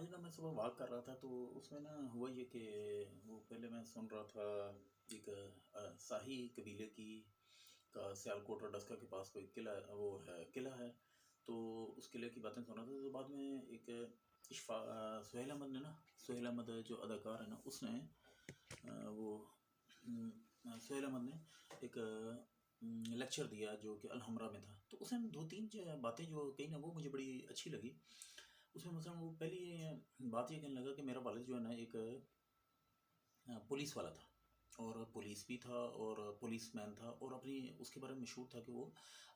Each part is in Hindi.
आज ना मैं सुबह वॉक कर रहा था तो उसमें ना हुआ ये कि वो पहले मैं सुन रहा था एक शाही कबीले की का सियालकोट और डस्का के पास कोई किला वो है किला है। तो उस किले की बातें सुन रहा था तो बाद में एक सुहेल अहमद ने ना सुहेल अहमद जो अदाकार है ना उसने वो सुहेल अहमद ने एक लेक्चर दिया जो कि अलहमरा में था। तो उसमें दो तीन बातें जो कही ना वो मुझे बड़ी अच्छी लगी। उसमें मतलब वो पहली बात ये कहने लगा कि मेरा वालिद जो है ना एक पुलिस वाला था और पुलिस भी था और पुलिसमैन था और अपनी उसके बारे में मशहूर था कि वो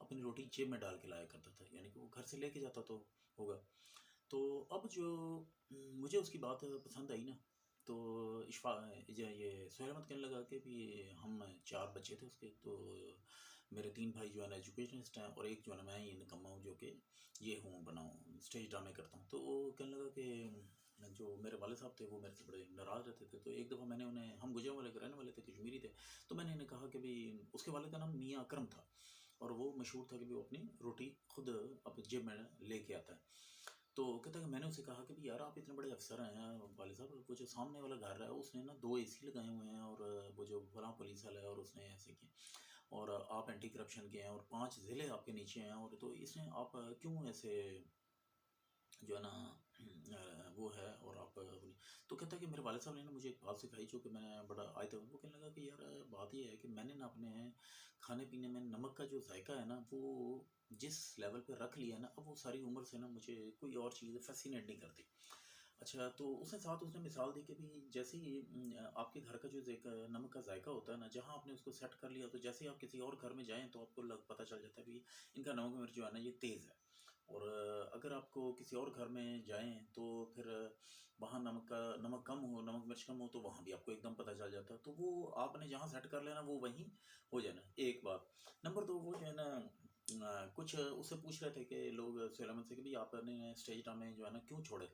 अपनी रोटी जेब में डाल के लाया करता था, यानी कि वो घर से लेके जाता तो होगा। तो अब जो मुझे उसकी बात पसंद आई ना, तो इशफा ये सुहेल अहमद कहने लगा कि भी हम चार बच्चे थे उसके, तो मेरे तीन भाई जो है ना एजुकेशनिस्ट हैं और एक जो है ना मैं ही निकम्मा हूँ जो कि ये हूँ बनाऊँ स्टेज ड्रामे करता हूँ। तो वो कहने लगा कि जो मेरे वाले साहब थे वो मेरे से बड़े नाराज़ रहते थे। तो एक दफ़ा मैंने उन्हें, हम गुजरांवाले के रहने वाले थे, कश्मीरी थे, तो मैंने इन्हें कहा कि भाई उसके वाले का नाम मियाँ अकरम था और वो मशहूर था कि भी वो अपनी रोटी खुद अपनी जेब में लेके आता है। तो कहता है कि मैंने उसे कहा कि भी यार आप इतने बड़े अफसर हैं वाले साहब, वो जो सामने वाला घर है उसने ना दो एसी लगाए हुए हैं और वो जो फलां पुलिस वाला है और उसने ऐसे किया और आप एंटी करप्शन के हैं और 5 ज़िले आपके नीचे हैं, और तो इसमें आप क्यों ऐसे जो है ना वो है और आप तो कहता है कि मेरे वाले साहब ने ना मुझे एक बात सिखाई जो कि मैंने बड़ा आयता वो कहने लगा कि यार बात ये है कि मैंने ना अपने खाने पीने में नमक का जो जायका है ना वो जिस लेवल पे रख लिया है ना, अब वो सारी उम्र से ना मुझे कोई और चीज़ फैसिनेट नहीं करती। अच्छा, तो उसने साथ उसने मिसाल दी कि भी जैसे ही आपके घर का जो नमक का जायका होता है ना, जहाँ आपने उसको सेट कर लिया तो जैसे ही आप किसी और घर में जाएँ तो आपको पता चल जाता है भी इनका नमक मिर्च जो है ना ये तेज़ है। और अगर आपको किसी और घर में जाएँ तो फिर वहाँ नमक कम हो, नमक मिर्च कम हो तो वहाँ भी आपको एकदम पता चल जाता है। तो वो आपने जहाँ सेट कर लेना वो वहीं हो जाना, एक बात। नंबर 2 वो जो है ना कुछ उससे पूछ रहे थे कि लोग सुहेल अहमद से कि भई आपने स्टेज ड्रामे जो है ना क्यों छोड़े?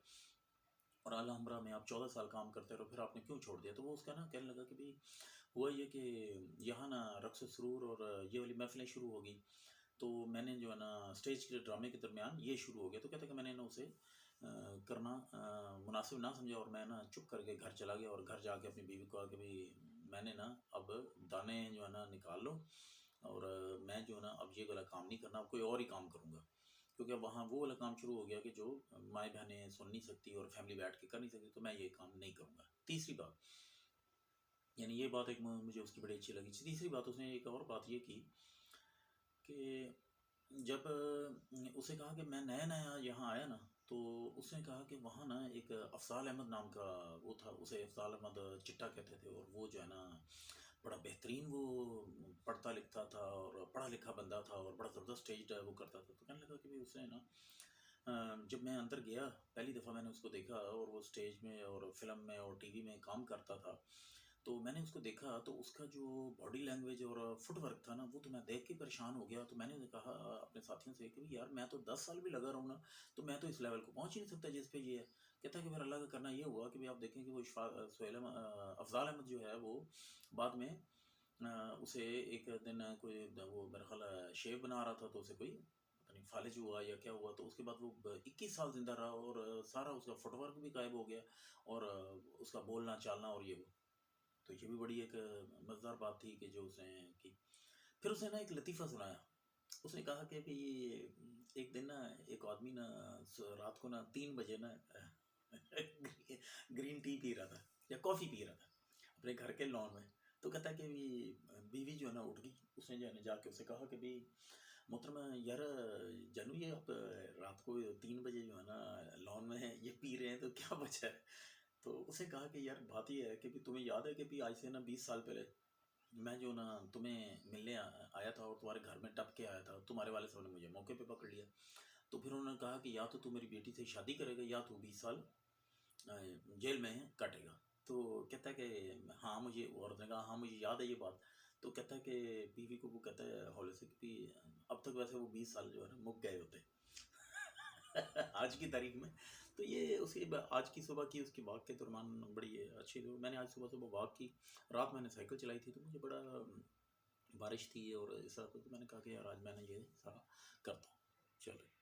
और अलहमरा में आप 14 साल काम करते रहो, फिर आपने क्यों छोड़ दिया? तो वो उसका ना कहने लगा कि भई हुआ ये कि यहाँ ना रक़्स सुरूर और ये वाली महफ़िलें शुरू हो गई। तो मैंने जो है ना स्टेज के ड्रामे के दरमियान ये शुरू हो गया। तो कहता है कि मैंने ना उसे करना मुनासिब ना समझा और मैं ना चुप करके घर चला गया और घर जाके अपनी बीवी को कहा कि भई मैंने ना अब दाने जो है ना निकाल लो और मैं जो है ना अब ये वाला काम नहीं करना, अब कोई और ही काम करूँगा। क्योंकि अब वहाँ वो वाला काम शुरू हो गया कि जो माएँ-बहनें सुन नहीं सकती और फैमिली बैठ के कर नहीं सकती, तो मैं ये काम नहीं करूँगा। तीसरी बात, यानी ये बात एक मुझे उसकी बड़ी अच्छी लगी। तीसरी बात उसने एक और बात ये की कि जब उसे कहा कि मैं नया-नया यहाँ आया ना, तो उसने कहा कि वहाँ ना एक अफ़ज़ाल अहमद नाम का वो था, उसे अफ़ज़ाल अहमद चिट्टा कहते थे और वो जो है ना बड़ा बेहतरीन वो पढ़ता-लिखता था और पढ़ा-लिखा बंदा था और बड़ा ज़बरदस्त स्टेज वो करता था। तो कहने लगा कि भई उसने ना जब मैं अंदर गया, पहली दफ़ा मैंने उसको देखा और वो स्टेज में और फ़िल्म में और टीवी में काम करता था। तो मैंने उसको देखा तो उसका जो बॉडी लैंग्वेज और फुटवर्क था ना, वो तो मैं देख के परेशान हो गया। तो मैंने उन्हें कहा अपने साथियों से कि भई यार मैं तो 10 साल भी लगा रहूँ ना, तो मैं तो इस लेवल को पहुँच ही नहीं सकता जिस पे ये है। कहता है कि फिर अल्लाह का करना ये हुआ कि भई आप देखें कि वो अफ़ज़ाल अहमद जो है वो बाद में उसे एक दिन कोई वो मेरा ख़्याल है शेफ़ बना रहा था तो उसे कोई पता नहीं फ़ालिज हुआ या क्या हुआ, तो उसके बाद वो 21 साल ज़िंदा रहा और सारा उसका फुटवर्क भी गायब हो गया और उसका बोलना-चालना और ये वो। तो ये भी बड़ी एक मज़ेदार बात थी कि जो उसने की। फिर उसने ना एक लतीफ़ा सुनाया। उसने कहा कि भई एक दिन ना एक आदमी ना रात को ना 3 बजे ना ग्रीन टी पी रहा था या कॉफ़ी पी रहा था अपने घर के लॉन में। तो कहता है कि बीवी जो है ना उठ गई। उसने जो है ना जाके उससे कहा कि भई मोहतरमा यार जानू ये आप रात को 3 बजे जो है ना लॉन में ये पी रहे हैं तो क्या वजह है? तो उसने कहा कि यार बात ये है कि भी तुम्हें याद है कि भी आज से ना 20 साल पहले मैं जो ना तुम्हें मिलने आया था और तुम्हारे घर में टप के आया था, तुम्हारे वाले साहब ने मुझे मौके पे पकड़ लिया। तो फिर उन्होंने कहा कि या तो तू मेरी बेटी से शादी करेगा या तू 20 साल जेल में काटेगा। तो कहता है कि हाँ मुझे, औरत ने कहा हाँ मुझे याद है ये बात। तो कहता है कि बीवी को वो कहता है हौले से कि भी अब तक वैसे वो 20 साल जो है ना मुक गए होते आज की तारीख में। तो ये उसकी आज की सुबह की उसकी वॉक के दरमियान बड़ी अच्छी थी। मैंने आज सुबह-सुबह वॉक की, रात मैंने साइकिल चलाई थी तो मुझे बड़ा बारिश थी और ऐसा तो मैंने कहा कि यार आज मैंने ये सारा करता हूँ। चलो।